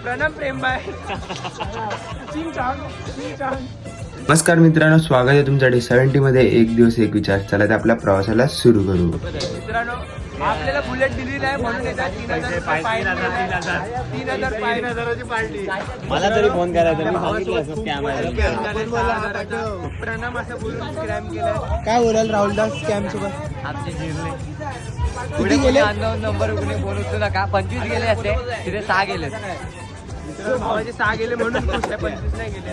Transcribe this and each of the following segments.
प्रणाम प्रेम बाय. नमस्कार मित्रांनो, स्वागत आहे तुमच्या डे 70 मध्ये. एक दिवस एक विचार. चला तर आपल्या प्रवासाला सुरू करू. मित्रांनो, आपल्याला बुलेट दिली नाही म्हणून येतात 3,000 पार्टी. मला तरी फोन करायचा, मी सांगितलं असं स्कॅम आहे. प्रणाम असं बोलून स्क्रॅम केलाय. काय बोलाल राहुल दास स्कॅम सोबत? आमचे जिरले किती गेले? अननोन नंबर कुणी फोन उचलू नका. 25 गेले असते, तिथे 6 गेले. भावाचे 6 गेले म्हणून खुश आहे, 25 नाही गेले.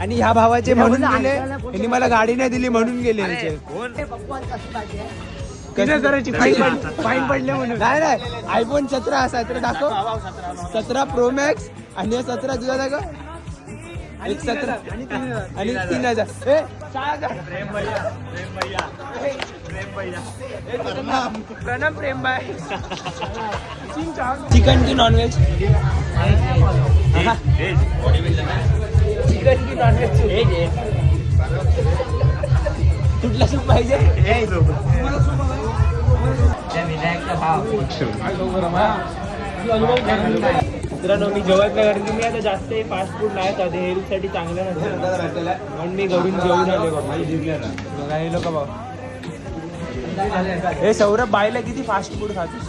आणि ह्या भावाचे म्हणून गेले, यांनी मला गाडी नाही दिली म्हणून गेले. यांचे 3,000ची फाईन पडले म्हणून. नाही नाही, आयफोन 17 दाखव. 17 प्रो मॅक्स आणि 17 तुझा दाखव. एक 17 आणि 3,000. 6,000. प्रणाम प्रेम बाय. चिकन की नॉनव्हेज? चिकन की नॉनव्हेज? कुठला सूप पाहिजे? मित्रांनो, मी जेवत नाही कारण की मी आता जास्त फास्ट फूड नाही खात, हेल्थसाठी चांगलं नसतं म्हणून मी घरून जेवून आले बाबा. बघा हे लोक बाबा. हे सौरभ बाईला किती फास्ट फूड खातोस?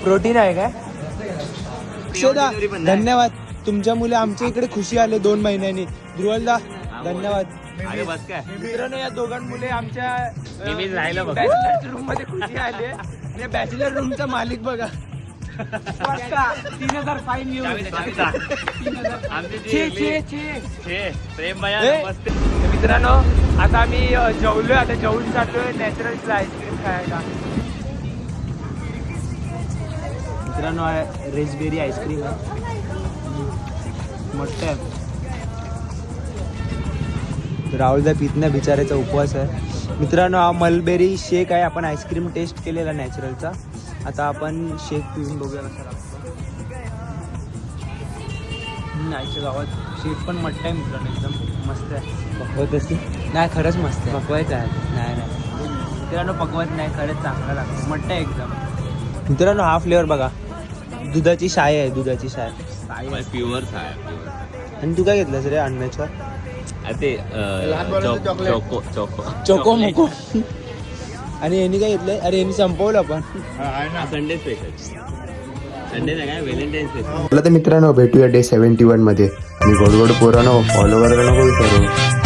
प्रोटीन आहे काय? अक्षदा, धन्यवाद. तुमच्या मुले आमच्या इकडे खुशी आले 2 महिन्यांनी. ध्रुवलदा, धन्यवाद. मित्रांनो, या दोघां मुले आमच्या बॅचलर रूम मध्ये खुशी आले. आणि बॅचलर रूमचा मालिक बघा. 3,000 फाईन येऊन. मित्रांनो, आता आम्ही जेवलोय. आता जेवून जातोय नॅचरल्सला आईस्क्रीम खायला. मित्रांनो, रेसबेरी आईस्क्रीम आहे, मस्त आहे. राहुलदा पित नाही, बिचारायचा उपवास आहे. मित्रांनो, हा मलबेरी शेक आहे. आपण आईस्क्रीम टेस्ट केलेला नॅचरलचा. आता आपण शेक पिऊन बघूया कसा लागतो. आईच्या गावात शेक पण मट्ट आहे मित्रांनो, एकदम मस्त आहे. पकवत असते? नाही, खरंच मस्त आहे. पकवायचं आहे? नाही नाही मित्रांनो, पकवत नाही, खरंच चांगला लागतो, मट्ट आहे एकदम. मित्रांनो, हा फ्लेवर बघा, दुधाची शाय आहे. दुधाची शाय प्युअर आहे. आणि तू काय घेतलंस रे अननॅचरल? ते चोको मोको. आणि यांनी काय घेतलंय? अरे यांनी संपवलं पण. Sunday special. संडे नाही काय, व्हॅलेंटाईन स्पेशल. चला तर मित्रांनो, भेटूया डे 71 मध्ये. आणि गोड गोड पोरांनो, फॉलो करायला नको विसरू.